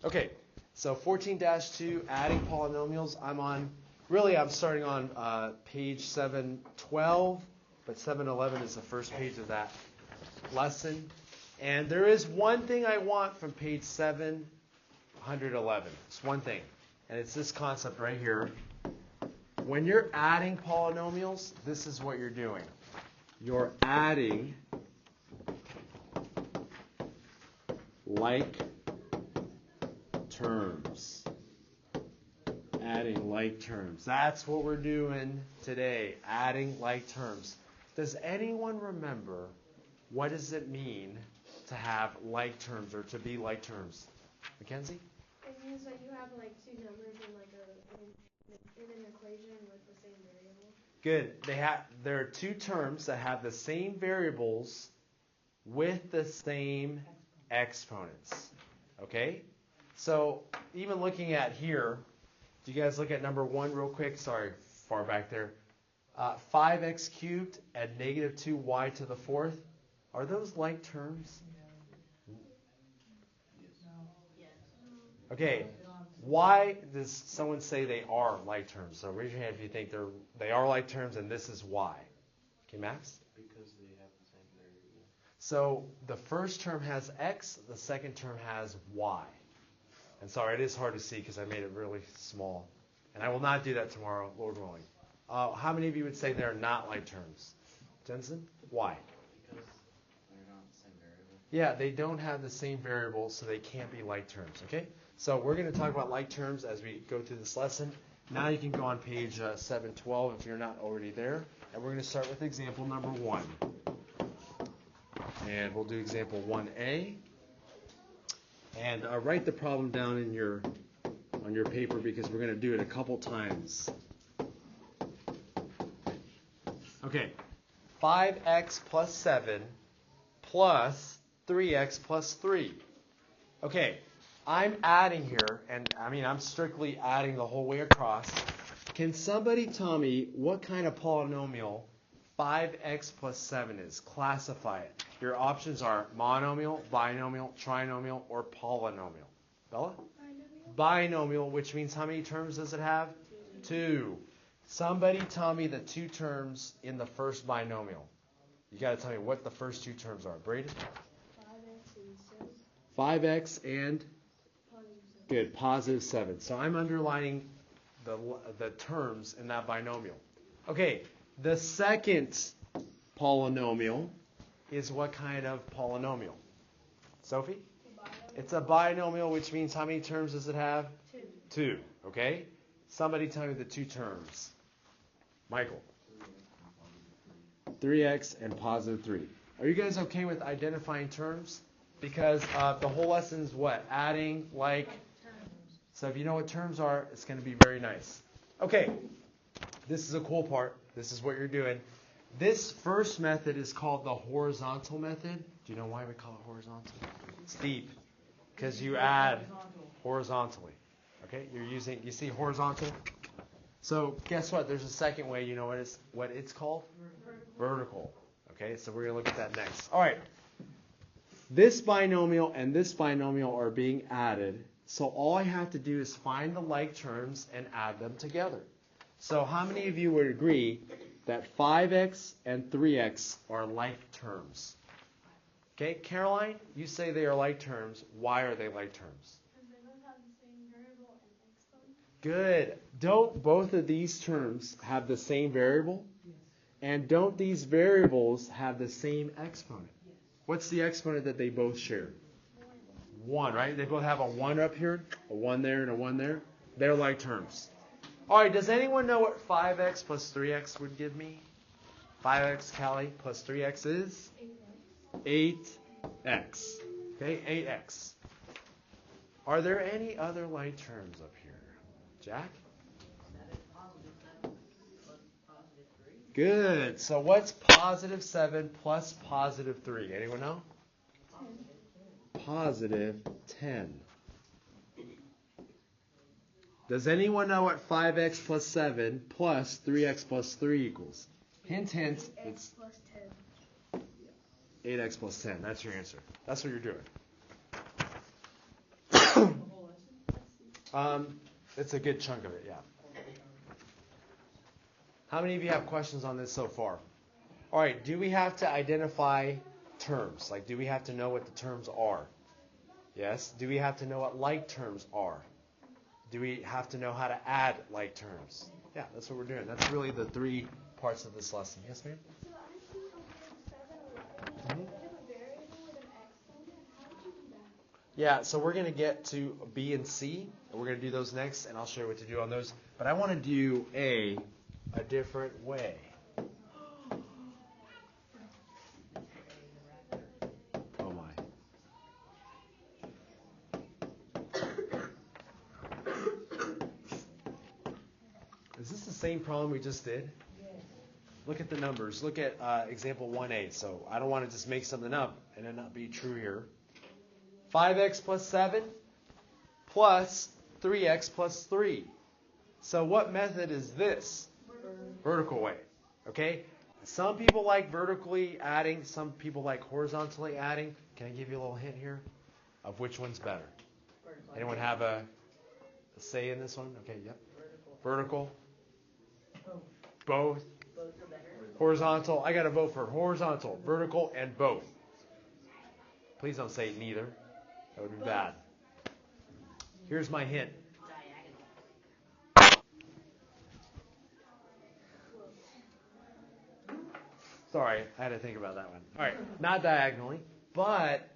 Okay, so 14-2, adding polynomials. I'm starting on page 712, but 711 is the first page of that lesson. And there is one thing I want from page 711. It's one thing, and it's this concept right here. When you're adding polynomials, this is what you're doing. You're adding like terms. Adding like terms. That's what we're doing today, adding like terms. Does anyone remember what does it mean to have like terms or to be like terms? Mackenzie? It means that you have like two numbers in an equation with the same variable. Good. There are two terms that have the same variables with the same exponents. Okay? So even looking at here, do you guys look at number 1 real quick? Sorry, far back there. 5x cubed and negative 2y to the 4th. Are those like terms? Okay. Why does someone say they are like terms? So raise your hand if you think they are like terms, and this is why. Okay, Max? Because they have the same variable. So the first term has x, the second term has y. And sorry, it is hard to see because I made it really small. And I will not do that tomorrow, Lord willing. How many of you would say they're not like terms? Jensen? Why? Because they're not the same variable. Yeah, they don't have the same variable, so they can't be like terms, okay? So we're going to talk about like terms as we go through this lesson. Now you can go on page 712 if you're not already there. And we're going to start with example number 1. And we'll do example 1A. And write the problem down on your paper because we're going to do it a couple times. Okay, 5x plus 7 plus 3x plus 3. Okay, I'm adding here, and I'm strictly adding the whole way across. Can somebody tell me what kind of polynomial 5x plus 7 is? Classify it. Your options are monomial, binomial, trinomial, or polynomial. Bella? Binomial, which means how many terms does it have? 2. Somebody tell me the 2 terms in the first binomial. You got to tell me what the first 2 terms are. Braden? 5x and? Good, positive 7. So I'm underlining the terms in that binomial. Okay, the second polynomial is what kind of polynomial? Sophie? It's a binomial, which means how many terms does it have? 2. Okay? Somebody tell me the 2 terms. Michael? 3x and positive 3. Are you guys okay with identifying terms? Because the whole lesson is what? Adding, like. So if you know what terms are, it's going to be very nice. Okay. This is a cool part. This is what you're doing. This first method is called the horizontal method. Do you know why we call it horizontal? It's deep. Because you add horizontally. Okay? You see horizontal? So guess what? There's a second way. You know what it's called? Vertical. Okay? So we're going to look at that next. All right. This binomial and this binomial are being added. So all I have to do is find the like terms and add them together. So how many of you would agree that 5x and 3x are like terms? Okay, Caroline, you say they are like terms. Why are they like terms? Because they both have the same variable and exponent. Good. Don't both of these terms have the same variable? Yes. And don't these variables have the same exponent? Yes. What's the exponent that they both share? 1, right? They both have a 1 up here, a 1 there, and a 1 there. They're like terms. All right, does anyone know what 5x plus 3x would give me? 5x, Callie, plus 3x is? 8x. Okay, 8x. Are there any other like terms up here? Jack? Good. So what's positive 7 plus positive 3? Anyone know? Positive 10. Does anyone know what 5x plus 7 plus 3x plus 3 equals? Hint, hint. It's 8x plus 10. That's your answer. That's what you're doing. It's a good chunk of it, yeah. How many of you have questions on this so far? All right, do we have to identify terms? Like, do we have to know what the terms are? Yes. Do we have to know what like terms are? Do we have to know how to add like terms? Yeah, that's what we're doing. That's really the 3 parts of this lesson. Yes, ma'am? So I see on page 7 11, they have a variable with an exponent. How did you do that? Yeah, so we're going to get to B and C, and we're going to do those next, and I'll show you what to do on those. But I want to do a different way. Oh my. Is this the same problem we just did? Look at the numbers. Look at example 1a. So I don't want to just make something up and it not be true here. 5x plus 7 plus 3x plus 3. So what method is this? Vertical way. Okay? Some people like vertically adding. Some people like horizontally adding. Can I give you a little hint here of which one's better? Anyone have a say in this one? Okay, yep. Vertical. Both. Horizontal. I got to vote for horizontal, vertical, and both. Please don't say neither. That would be bad. Here's my hint. Sorry, I had to think about that one. All right, not diagonally, but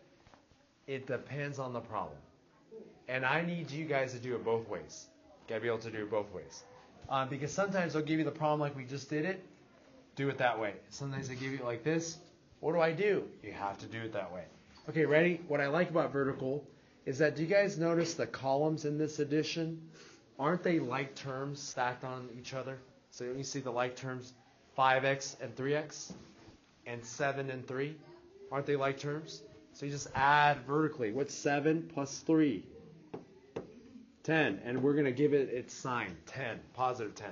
it depends on the problem. And I need you guys to do it both ways. Got to be able to do it both ways. Because sometimes they'll give you the problem like we just did it. Do it that way. Sometimes they give you it like this. What do? You have to do it that way. Okay, ready? What I like about vertical is that, do you guys notice the columns in this addition? Aren't they like terms stacked on each other? So you see the like terms, 5x and 3x, and 7 and 3. Aren't they like terms? So you just add vertically. What's 7 plus 3? 10. And we're going to give it its sign, 10, positive 10.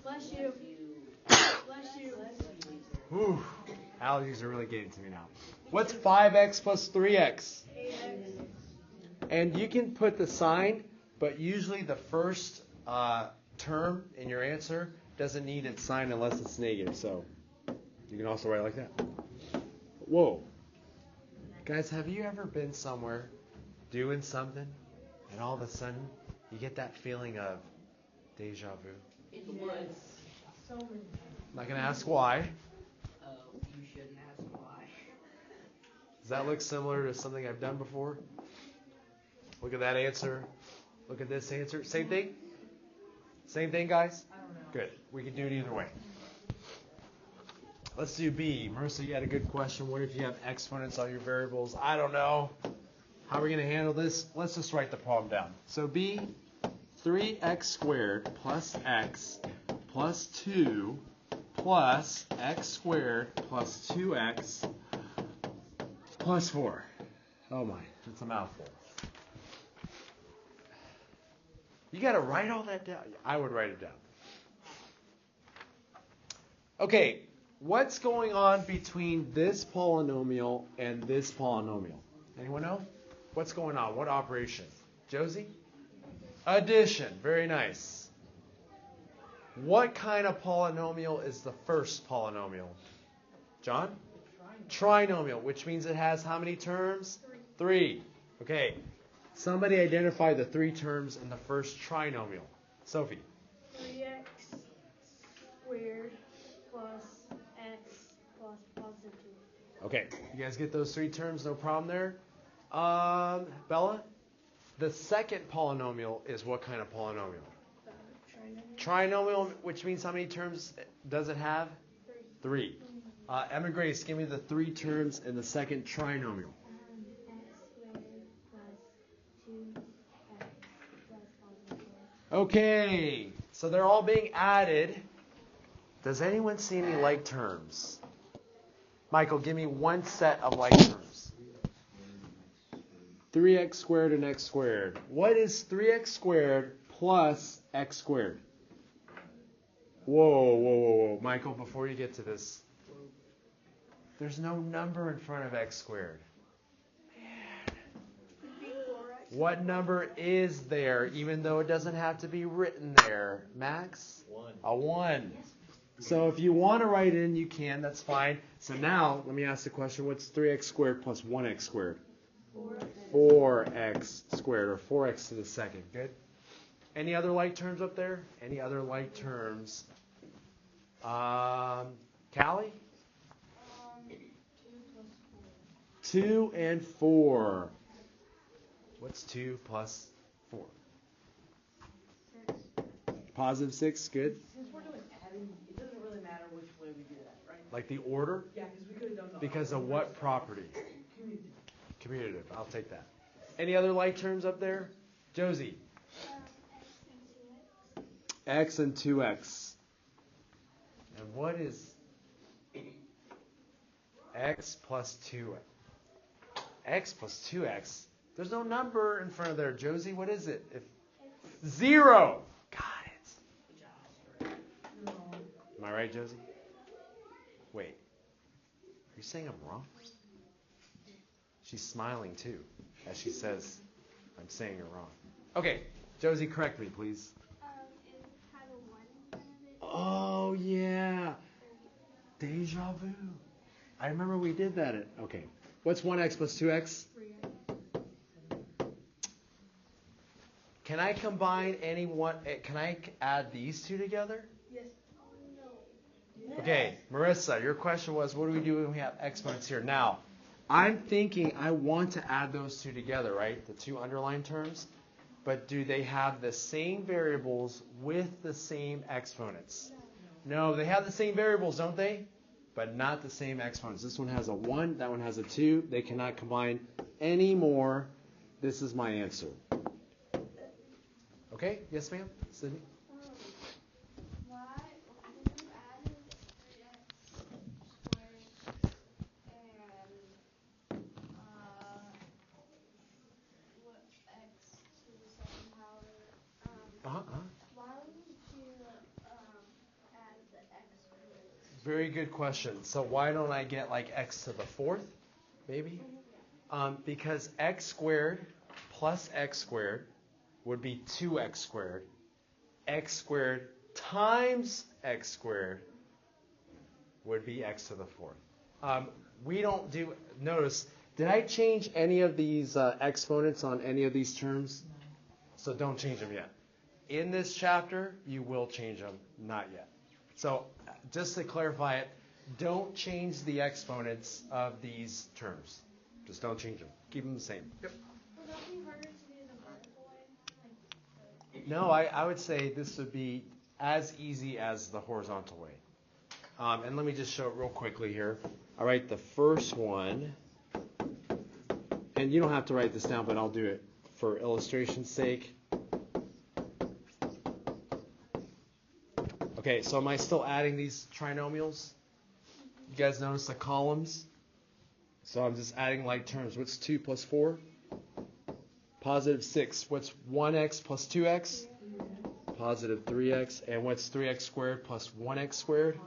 Bless you. Bless you. Whew. Allergies are really getting to me now. What's 5x plus 3x? 8x. And you can put the sign, but usually the first term in your answer doesn't need its sign unless it's negative. So you can also write like that. Whoa. Guys, have you ever been somewhere doing something and all of a sudden you get that feeling of deja vu? In the woods. So many. I'm not going to ask why. Oh, you shouldn't ask why. Does that look similar to something I've done before? Look at that answer. Look at this answer. Same thing? Same thing, guys? I don't know. Good. We can do it either way. Let's do B. Marissa, you had a good question. What if you have exponents on your variables? I don't know. How are we going to handle this? Let's just write the problem down. So B, 3x squared plus x plus 2 plus x squared plus 2x plus 4. Oh my, that's a mouthful. You got to write all that down. I would write it down. Okay, what's going on between this polynomial and this polynomial? Anyone know? What's going on? What operation? Josie? Addition. Very nice. What kind of polynomial is the first polynomial? John? Trinomial, which means it has how many terms? 3. Okay. Somebody identify the 3 terms in the first trinomial. Sophie. 3x squared plus x plus positive 2. Okay. You guys get those 3 terms? No problem there? Bella? The second polynomial is what kind of polynomial? Trinomial, which means how many terms does it have? 3. Emma Grace, give me the 3 terms in the second trinomial. X squared plus 2x plus positive 4. Okay, so they're all being added. Does anyone see any like terms? Michael, give me one set of like terms. 3x squared and x squared. What is 3x squared plus x squared? Whoa. Michael, before you get to this, there's no number in front of x squared. Man. What number is there, even though it doesn't have to be written there? Max? 1. A 1. So if you want to write it in, you can. That's fine. So now, let me ask the question. What's 3x squared plus 1x squared? 4x squared, or 4x to the second. Good. Any other like terms up there? Any other like terms? Callie? 2 and 4. What's 2 plus 4? 6. Positive 6, good. Since we're doing adding, it doesn't really matter which way we do that, right? Like the order? Yeah, because we could have done the Because of what property? Commutative. Commutative. I'll take that. Any other like terms up there? Josie? X and 2x. And what is x plus 2x? X plus 2x. There's no number in front of there. Josie, what is it? 0. Got it. Am I right, Josie? Wait. Are you saying I'm wrong? She's smiling too as she says I'm saying you're wrong. Okay, Josie, correct me, please. It had a 1 in front of it. Oh, yeah. Deja vu. I remember we did that. Okay. What's 1x plus 2x? 3. Can I combine any one? Can I add these two together? Yes. No. Okay, Marissa, your question was, what do we do when we have exponents here? Now, I'm thinking I want to add those two together, right? The two underlined terms. But do they have the same variables with the same exponents? No, they have the same variables, don't they? But not the same exponents. This one has a 1, that one has a 2. They cannot combine anymore. This is my answer. Okay, yes ma'am? Sydney? Why when you added 3x squared and what x to the second power, why wouldn't you add the exponents? Very good question. So why don't I get like x to the 4th, maybe? Because x squared plus x squared would be 2x squared. X squared times x squared would be x to the 4th. We don't do, notice, did I change any of these exponents on any of these terms? So don't change them yet. In this chapter, you will change them, not yet. So just to clarify it, don't change the exponents of these terms. Just don't change them. Keep them the same. Yep. Would that be harder to do the vertical way? No, I would say this would be as easy as the horizontal way. And let me just show it real quickly here. All right, the first one, and you don't have to write this down, but I'll do it for illustration's sake. Okay, so am I still adding these trinomials? You guys notice the columns? So I'm just adding like terms. What's 2 plus 4? Positive 6. What's 1x plus 2x? Positive 3x. And what's 3x squared plus 1x squared?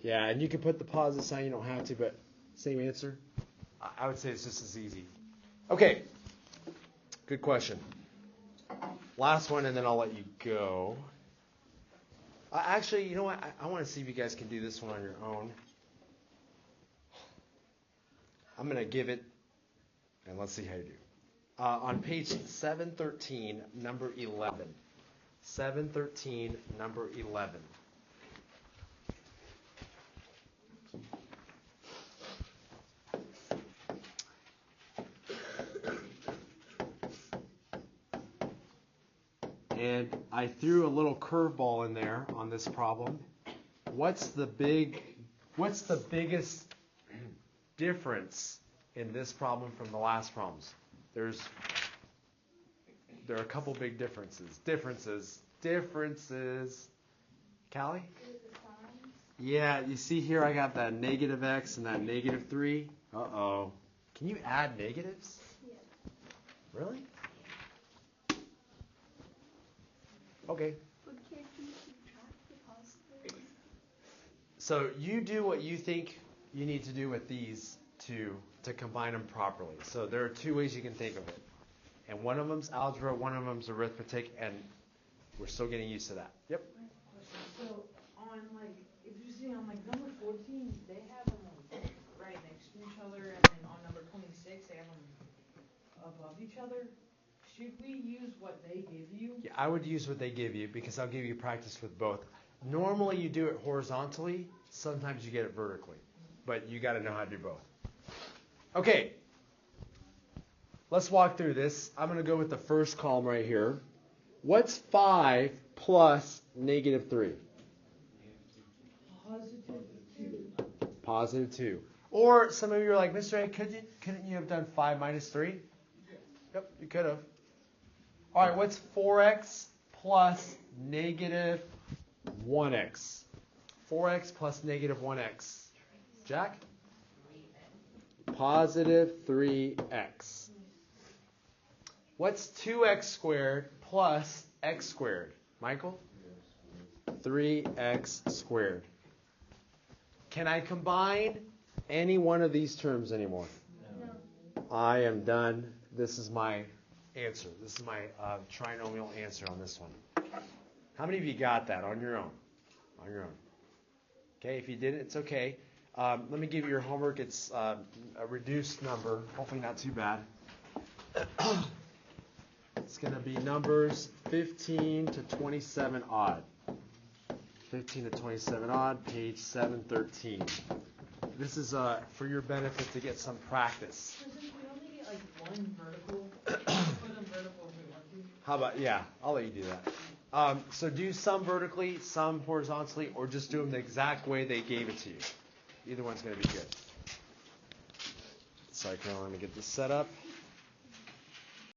Yeah, and you can put the positive sign. You don't have to, but same answer. I would say it's just as easy. Okay. Good question. Last one, and then I'll let you go. Actually, you know what? I want to see if you guys can do this one on your own. I'm going to give it, and let's see how you do. On page 713, number 11. 713, number 11. And I threw a little curveball in there on this problem. What's the biggest difference in this problem from the last problems? There are a couple big differences. Differences. Callie? Yeah, you see here I got that negative x and that negative 3. Uh-oh. Can you add negatives? Yeah. Really? Okay. But can't you subtract the positives? So you do what you think you need to do with these two to combine them properly. So there are two ways you can think of it. And one of them's algebra, one of them's arithmetic, and we're still getting used to that. Yep. So on like, if you see on like number 14, they have them like right next to each other, and then on number 26, they have them above each other. Should we use what they give you? Yeah, I would use what they give you because I'll give you practice with both. Normally you do it horizontally. Sometimes you get it vertically. But you got to know how to do both. Okay. Let's walk through this. I'm going to go with the first column right here. What's 5 plus negative 3? Positive 2. Or some of you are like, Mr. A, couldn't you have done 5 minus 3? Yep, you could have. All right, what's 4x plus negative 1x? 4x plus negative 1x. Jack? Positive 3x. What's 2x squared plus x squared? Michael? 3x squared. Can I combine any one of these terms anymore? No. I am done. This is my answer. This is my trinomial answer on this one. How many of you got that on your own? On your own. Okay, if you didn't, it's okay. Let me give you your homework. It's a reduced number. Hopefully not too bad. It's going to be numbers 15 to 27 odd. 15 to 27 odd, page 713. This is for your benefit to get some practice. So since we only get like one vertical, put them vertical if we want to. How about, yeah, I'll let you do that. So do some vertically, some horizontally, or just do them the exact way they gave it to you. Either one's going to be good. Sorry, Carol, let me get this set up.